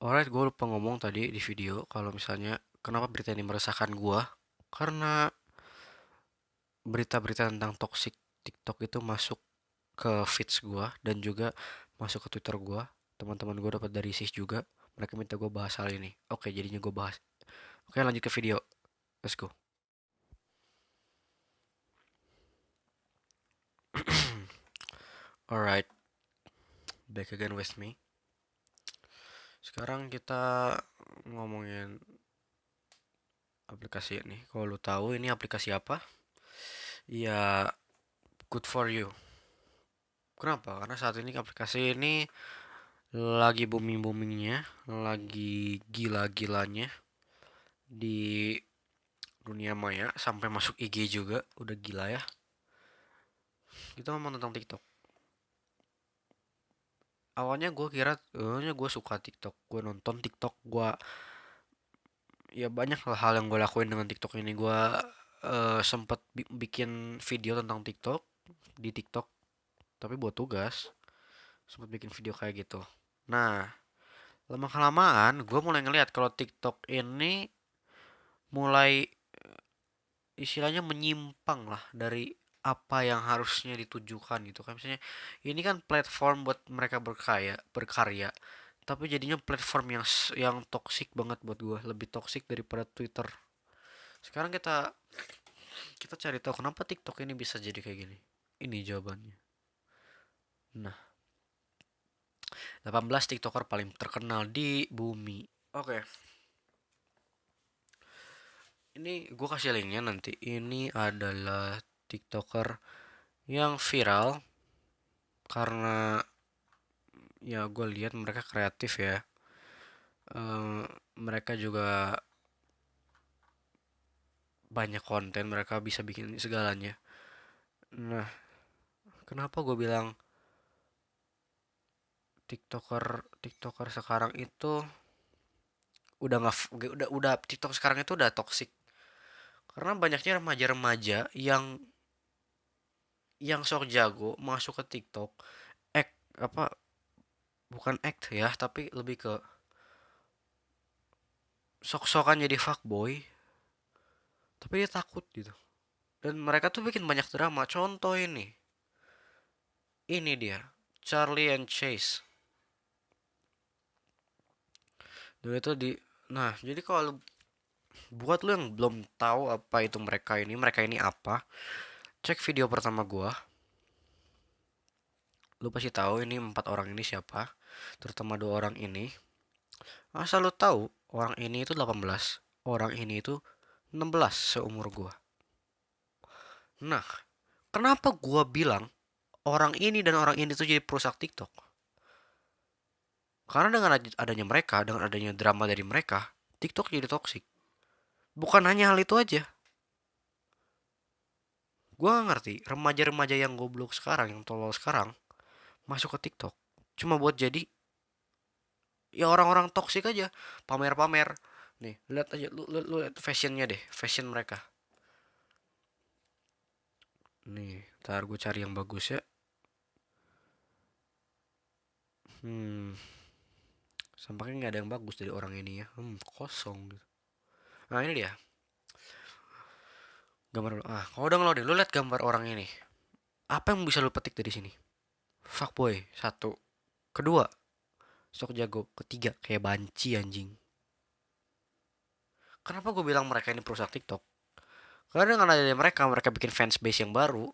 Alright, gue lupa ngomong tadi di video kalau misalnya kenapa berita ini meresahkan gua karena berita-berita tentang toxic TikTok itu masuk ke feeds gua dan juga masuk ke Twitter gua. Teman-teman gua dapat dari SIS juga. Mereka minta gua bahas hal ini. Oke, jadinya gua bahas. Oke, lanjut ke video. Let's go. Alright, back again with me. Sekarang kita ngomongin aplikasi ini. Kalau lu tahu ini aplikasi apa? Ya, good for you. Kenapa? Karena saat ini aplikasi ini lagi booming-boomingnya, lagi gila-gilanya di dunia maya sampai masuk IG juga, udah gila ya. Kita ngomong tentang TikTok. Awalnya gue suka TikTok, gue nonton TikTok, gue ya banyak hal yang gue lakuin dengan TikTok ini. Gue sempet bikin video tentang TikTok di TikTok, tapi buat tugas, sempet bikin video kayak gitu. Nah, lama kelamaan gue mulai ngeliat kalau TikTok ini mulai istilahnya menyimpang lah dari apa yang harusnya ditujukan gitu kan. Misalnya ini kan platform buat mereka berkarya, tapi jadinya platform yang toksik banget buat gue, lebih toksik daripada Twitter. Sekarang kita kita cari tahu kenapa TikTok ini bisa jadi kayak gini. Ini jawabannya. Nah, 18 TikToker paling terkenal di bumi. Oke, ini gue kasih linknya nanti. Ini adalah TikToker yang viral karena ya gue lihat mereka kreatif ya. Mereka juga banyak konten, mereka bisa bikin segalanya. Nah, kenapa gue bilang tiktoker sekarang itu udah TikTok sekarang itu udah toxic karena banyaknya remaja-remaja yang sok jago masuk ke TikTok, act apa, bukan act ya, tapi lebih ke sok-sokan jadi fuckboy, tapi dia takut gitu. Dan mereka tuh bikin banyak drama. Contoh ini dia, Charlie and Chase. Dulu itu nah, jadi kalau buat lu yang belum tahu apa itu mereka ini apa, cek video pertama gua. Lu pasti tahu ini empat orang ini siapa, terutama dua orang ini. Asal lu tahu, orang ini itu 18, orang ini itu 16 seumur gua. Nah, kenapa gua bilang orang ini dan orang ini tuh jadi perusak TikTok? Karena dengan adanya mereka, dengan adanya drama dari mereka, TikTok jadi toksik. Bukan hanya hal itu aja. Gua gak ngerti, remaja-remaja yang goblok sekarang, yang tolol sekarang, masuk ke TikTok. Cuma buat jadi ya orang-orang toksik aja, pamer-pamer. Nih, lihat aja lu lihat fashionnya deh, fashion mereka. Nih, ntar gue cari yang bagus ya. Hmm, Sampaknya nggak ada yang bagus dari orang ini ya. Kosong gitu. Nah, ini dia. Gambar dulu. Kalau udah ngeloading, lu lihat gambar orang ini. Apa yang bisa lu petik dari sini? Fuckboy, satu. Kedua, sok jago. Ketiga, kayak banci anjing. Kenapa gue bilang mereka ini perusak TikTok? Karena dengan adanya mereka bikin fansbase yang baru.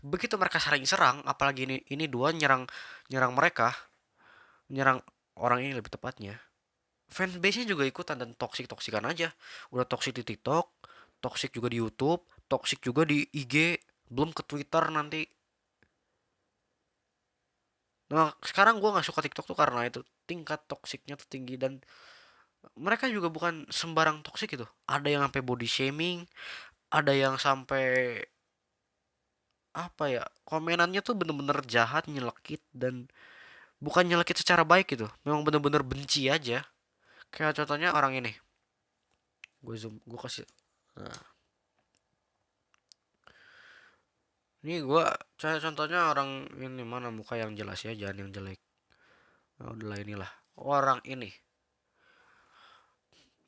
Begitu mereka saling serang, apalagi ini dua nyerang nyerang mereka, nyerang orang ini lebih tepatnya. Fanbase-nya juga ikutan dan toksik-toksikan aja. Udah toksik di TikTok, toksik juga di YouTube, toksik juga di IG, belum ke Twitter nanti. Nah, sekarang gue nggak suka TikTok tuh karena itu tingkat toksiknya tuh tinggi dan mereka juga bukan sembarang toksik gitu. Ada yang sampai body shaming, ada yang sampai apa ya, komenannya tuh bener-bener jahat, nyelekit dan bukan nyelekit secara baik gitu. Memang bener-bener benci aja. Kayak contohnya orang ini. Gue zoom, gue kasih. Nah, ini gue contohnya orang ini mana muka yang jelas ya, jangan yang jelek. Nah, udahlah inilah orang ini.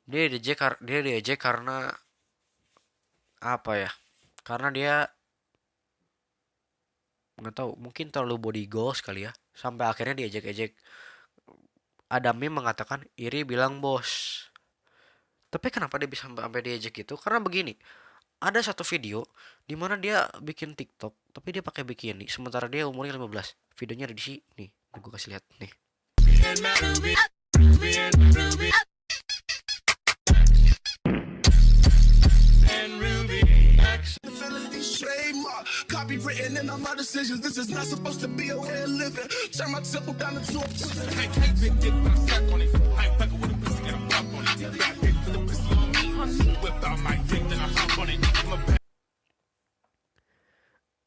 Dia diejek karena apa ya? Karena dia nggak tahu, mungkin terlalu body goals kali ya. Sampai akhirnya diejek-ejek. Ada meme mengatakan iri bilang bos. Tapi kenapa dia bisa sampai diejek gitu? Karena begini, ada satu video di mana dia bikin TikTok, tapi dia pakai bikini, sementara dia umurnya 15. Videonya ada di sini. Nih, gue kasih lihat nih. Copywritten in all my decisions. This is not supposed to be a way of living. Turn my temple down into a prison. I ain't big dick, but I suck on it. I ain't fucking with a pussy, get a pop on it. Got dick for the pussy on me. Whip out my dick, then I hop on it.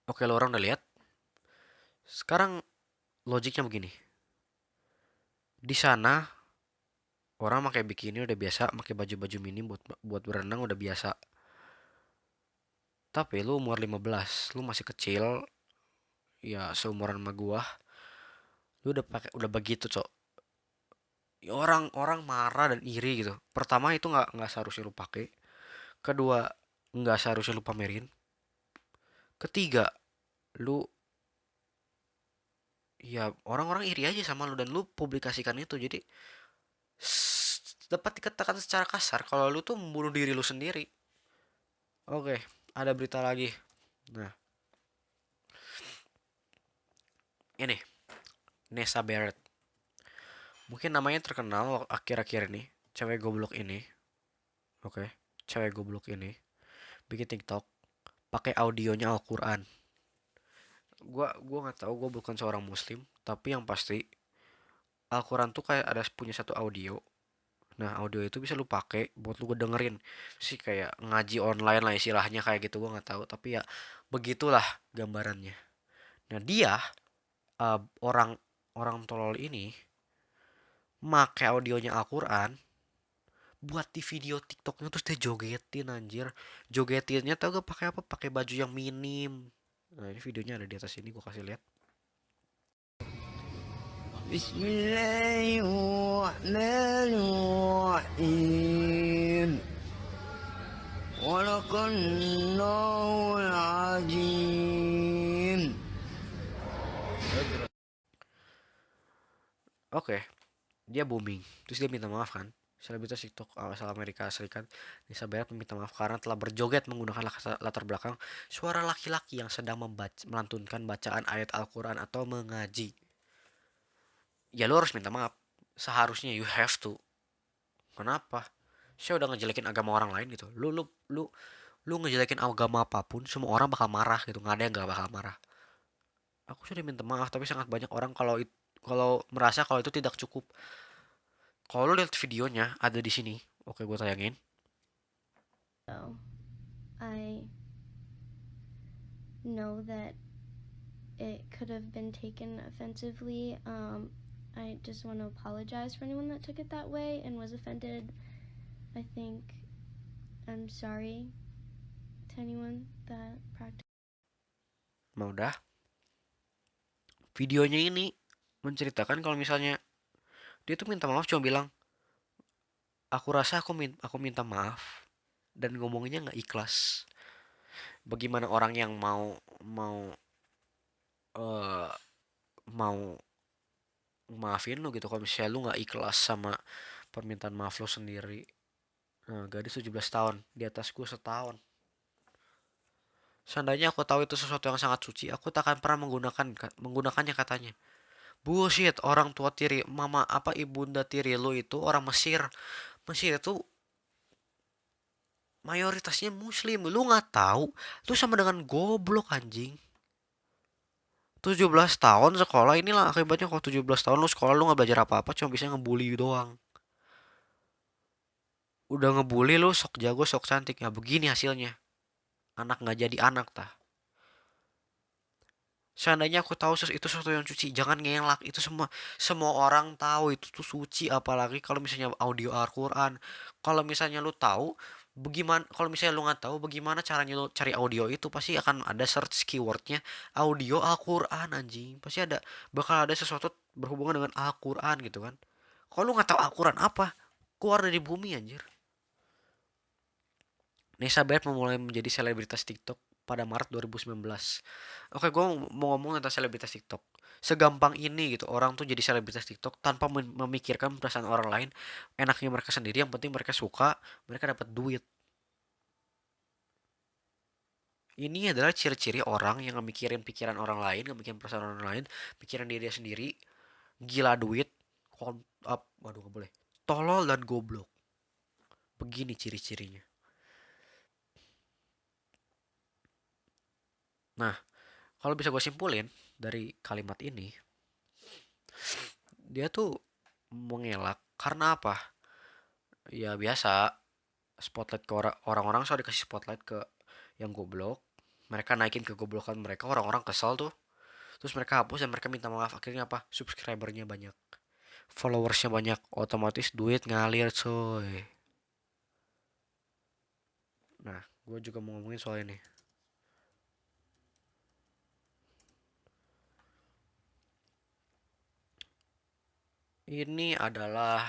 Oke, lo orang udah lihat. Sekarang logiknya begini. Di sana orang pakai bikini udah biasa, pakai baju-baju mini buat berenang udah biasa. Tapi lu umur 15, lu masih kecil, ya seumuran sama gua, lu udah begitu, Cok. Ya, orang-orang marah dan iri gitu. Pertama itu nggak seharusnya lu pakai. Kedua, nggak seharusnya lu pamerin. Ketiga, lu ya orang-orang iri aja sama lu dan lu publikasikan itu. Jadi dapat dikatakan secara kasar kalau lu tuh membunuh diri lu sendiri. Oke, ada berita lagi. Nah, ini Nessa Barrett. Mungkin namanya terkenal akhir-akhir ini. Cewek goblok ini. Oke, cewek goblok ini bikin TikTok pakai audionya Al-Qur'an. Gua nggak tahu, gua bukan seorang muslim, tapi yang pasti Al-Quran tuh kayak ada punya satu audio. Nah, audio itu bisa lu pakai buat lu dengerin sih, kayak ngaji online lah istilahnya, kayak gitu. Gua nggak tahu, tapi ya begitulah gambarannya. Nah, dia orang orang tolol ini make audionya Al-Quran buat di video TikToknya, terus dia jogetin anjir. Jogetinnya tau gak pakai apa? Pakai baju yang minim. Nah, ini videonya ada di atas ini, gua kasih lihat. Bismillahirrahmanirrahim. Walakannahul azim. Oke, dia booming. Terus dia minta maaf kan. Selebritas TikTok asal Amerika Serikat, Nisa Barat meminta maaf karena telah berjoget menggunakan latar belakang suara laki-laki yang sedang melantunkan bacaan ayat Al-Quran atau mengaji. Ya lu harus minta maaf. Seharusnya you have to. Kenapa? Saya udah ngejelekin agama orang lain gitu. Lu ngejelekin agama apapun, semua orang bakal marah gitu. Nggak ada yang nggak bakal marah. Aku sudah minta maaf, tapi sangat banyak orang kalau merasa kalau itu tidak cukup. Kalau lu lihat videonya ada di sini. Oke, gue tayangin. So, I know that it could have been taken offensively. I just want to apologize for anyone that took it that way and was offended. I think I'm sorry to anyone that practiced. Mau udah. Videonya ini menceritakan kalau misalnya dia tuh minta maaf, cuma bilang, aku rasa aku minta maaf, dan ngomongnya nggak ikhlas. Bagaimana orang yang mau eh mau maafin lu gitu kalau misalnya lu nggak ikhlas sama permintaan maaf lu sendiri. Nah, gadis 17 tahun, di atas gue setahun. Seandainya aku tahu itu sesuatu yang sangat suci, aku tak akan pernah menggunakannya, katanya. Bullshit, orang tua tiri, mama apa ibunda tiri lu itu orang Mesir. Mesir itu mayoritasnya muslim. Lu nggak tahu? Lu sama dengan goblok anjing. 17 tahun sekolah, inilah akibatnya. Kalau 17 tahun lu sekolah, lu nggak belajar apa-apa, cuma bisa ngebully doang. Udah ngebully, lu sok jago sok cantik, ya begini hasilnya. Anak nggak jadi anak tah. Seandainya aku tahu itu sesuatu yang suci, jangan ngelak. Itu semua orang tahu itu tuh suci, apalagi kalau misalnya audio Al-Quran. Kalau misalnya lu tahu, bagaimana kalau misalnya lu nggak tahu bagaimana caranya lu cari audio itu, pasti akan ada search keywordnya audio Al-Quran anjing. Pasti bakal ada sesuatu berhubungan dengan Al-Quran gitu kan. Kalau lu nggak tahu Al-Quran apa, keluar dari bumi anjir. Nessa Bayar memulai menjadi selebritas TikTok pada Maret 2019. Oke, gue mau ngomong tentang selebritas TikTok. Segampang ini gitu, orang tuh jadi selebritas TikTok tanpa memikirkan perasaan orang lain. Enaknya mereka sendiri, yang penting mereka suka, mereka dapat duit. Ini adalah ciri-ciri orang yang nggak mikirin pikiran orang lain, nggak mikirin perasaan orang lain, pikiran diri dia sendiri, gila duit, waduh nggak boleh, tolol dan goblok. Begini ciri-cirinya. Nah, kalau bisa gue simpulin dari kalimat ini, dia tuh mengelak karena apa? Ya biasa, spotlight ke orang-orang soal dikasih spotlight ke yang goblok. Mereka naikin kegoblokan mereka, orang-orang kesel tuh. Terus mereka hapus dan mereka minta maaf. Akhirnya apa? Subscribernya banyak, followersnya banyak, otomatis duit ngalir coy. Nah, gue juga mau ngomongin soal ini. Ini adalah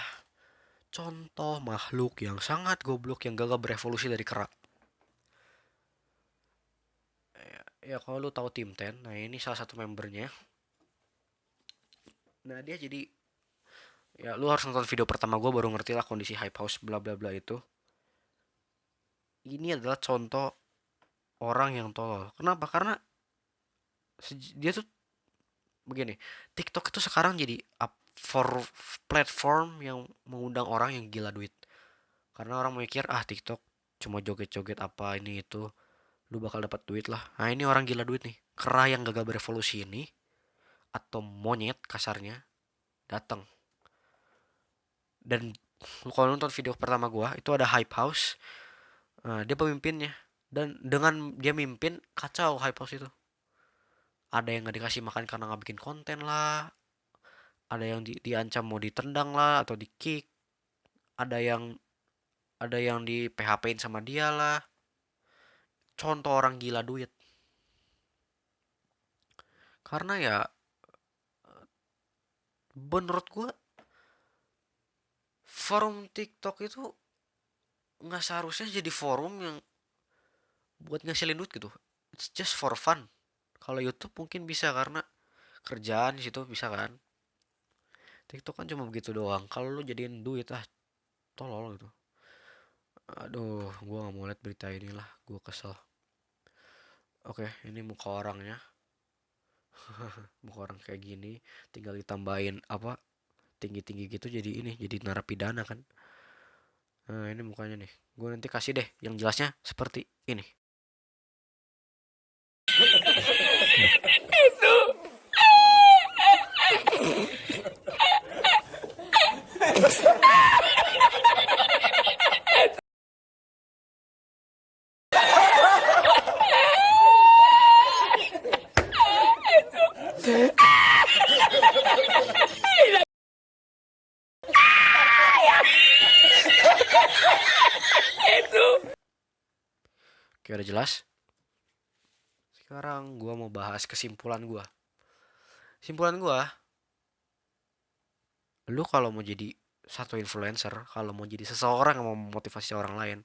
contoh makhluk yang sangat goblok yang gagal berevolusi dari kera. Ya kalau lu tahu Tim Ten, nah ini salah satu membernya. Nah dia jadi, ya lu harus nonton video pertama gue baru ngerti lah kondisi hype house bla bla bla itu. Ini adalah contoh orang yang tolol. Kenapa? Karena dia tuh begini. TikTok itu sekarang jadi for platform yang mengundang orang yang gila duit. Karena orang mikir TikTok cuma joget-joget apa ini itu, lu bakal dapat duit lah. Nah ini orang gila duit nih. Kera yang gagal berevolusi ini atau monyet kasarnya datang. Dan kalau nonton video pertama gua itu ada hype house. Nah, dia pemimpinnya. Dan dengan dia mimpin kacau hype house itu. Ada yang nggak dikasih makan karena nggak bikin konten lah. Ada yang diancam mau ditendang lah atau di kick. Ada yang di PHP-in sama dia lah. Contoh orang gila duit. Karena ya menurut gua forum TikTok itu nggak seharusnya jadi forum yang buat ngasilin duit gitu. It's just for fun. Kalau YouTube mungkin bisa karena kerjaan di situ bisa kan. TikTok kan cuma begitu doang. Kalau lu jadiin duit tolol gitu. Aduh, gua nggak mau lihat berita inilah. Gua kesel. Oke, ini muka orangnya. Muka orang kayak gini, tinggal ditambahin apa tinggi-tinggi gitu jadi ini jadi narapidana kan. Nah, ini mukanya nih. Gue nanti kasih deh yang jelasnya seperti ini. Oke, udah jelas. Sekarang gue mau bahas kesimpulan gue. Kesimpulan gue, lu kalau mau jadi satu influencer, kalau mau jadi seseorang yang mau memotivasi orang lain,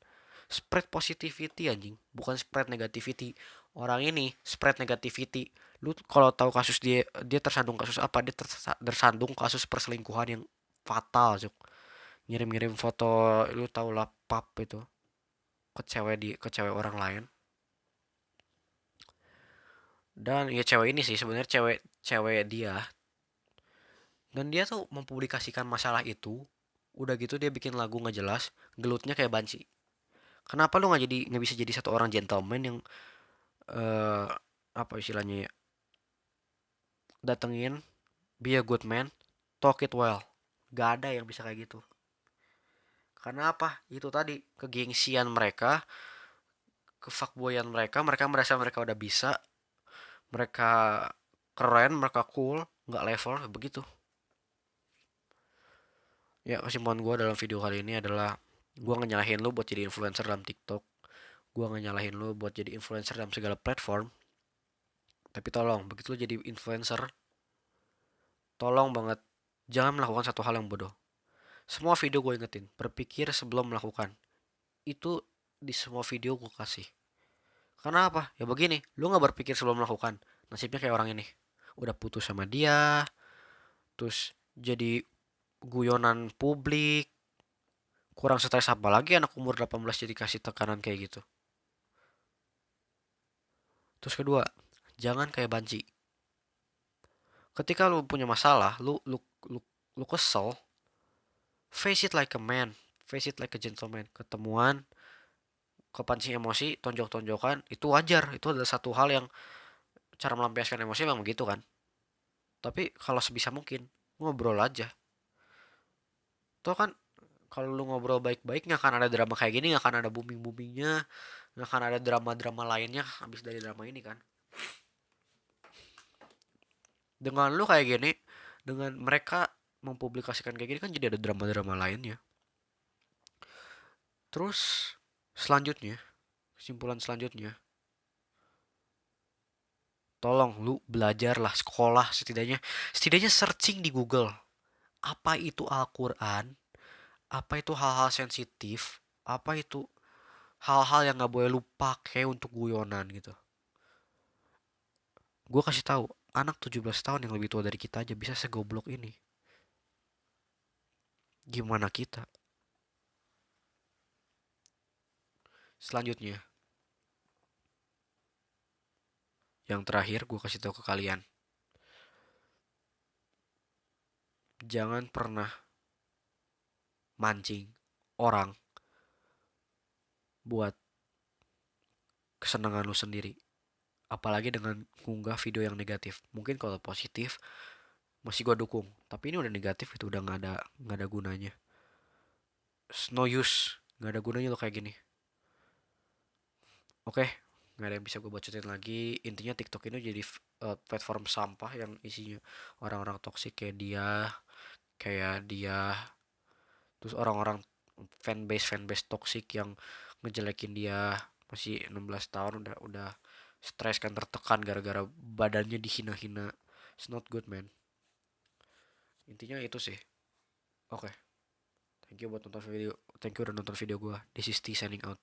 spread positivity anjing, bukan spread negativity. Orang ini spread negativity. Lu kalau tahu kasus dia tersandung kasus apa? Dia tersandung kasus perselingkuhan yang fatal, Cuk. Ngirim-ngirim foto, lu tau lah pap itu ke cewek orang lain. Dan ya cewek ini sih sebenarnya cewek dia, dan dia tuh mempublikasikan masalah itu. Udah gitu dia bikin lagu nggak jelas, gelutnya kayak banci. Kenapa lu nggak bisa jadi satu orang gentleman yang eh apa istilahnya ya, datengin, be a good man, talk it well. Gak ada yang bisa kayak gitu. Karena apa? Itu tadi kegengsian mereka, kefakboyan mereka, mereka merasa mereka udah bisa, mereka keren, mereka cool, nggak level begitu. Ya kesimpulan gue dalam video kali ini adalah gue nyalahin lu buat jadi influencer dalam TikTok, gue nyalahin lu buat jadi influencer dalam segala platform. Tapi tolong begitu lu jadi influencer, tolong banget jangan melakukan satu hal yang bodoh. Semua video gue ingetin, berpikir sebelum melakukan. Itu di semua video gue kasih. Karena apa? Ya begini, lu nggak berpikir sebelum melakukan. Nasibnya kayak orang ini. Udah putus sama dia, terus jadi guyonan publik, kurang stres apa lagi anak umur 18 jadi kasih tekanan kayak gitu. Terus kedua, jangan kayak banci. Ketika lu punya masalah, lu kesel, face it like a man, face it like a gentleman. Ketemuan, kepancing emosi, tonjok-tonjokan, itu wajar. Itu adalah satu hal yang cara melampiaskan emosi memang begitu kan. Tapi kalau sebisa mungkin, ngobrol aja. Tuh kan kalau lu ngobrol baik-baik nggak akan ada drama kayak gini, nggak akan ada booming-boomingnya, nggak akan ada drama-drama lainnya habis dari drama ini kan. Dengan lu kayak gini, dengan mereka mempublikasikan kayak gini kan jadi ada drama-drama lainnya. Terus selanjutnya, kesimpulan selanjutnya, tolong lu belajarlah sekolah setidaknya searching di Google. Apa itu Al-Quran? Apa itu hal-hal sensitif? Apa itu hal-hal yang nggak boleh lu pakai untuk guyonan gitu? Gue kasih tahu, anak 17 tahun yang lebih tua dari kita aja bisa segoblok ini. Gimana kita? Selanjutnya, yang terakhir gue kasih tahu ke kalian. Jangan pernah mancing orang buat kesenangan lu sendiri. Apalagi dengan ngunggah video yang negatif. Mungkin kalau positif masih gue dukung. Tapi ini udah negatif, itu udah nggak ada gunanya. It's no use, nggak ada gunanya lo kayak gini. Oke, nggak ada yang bisa gue bacotin lagi. Intinya TikTok ini jadi platform sampah yang isinya orang-orang toksik kayak dia, terus orang-orang fanbase toksik yang ngejelekin dia. Masih 16 tahun udah stres kan, tertekan gara-gara badannya dihina-hina. It's not good man. Intinya itu sih. Oke, thank you buat nonton video. Thank you udah nonton video gue. This is T signing out.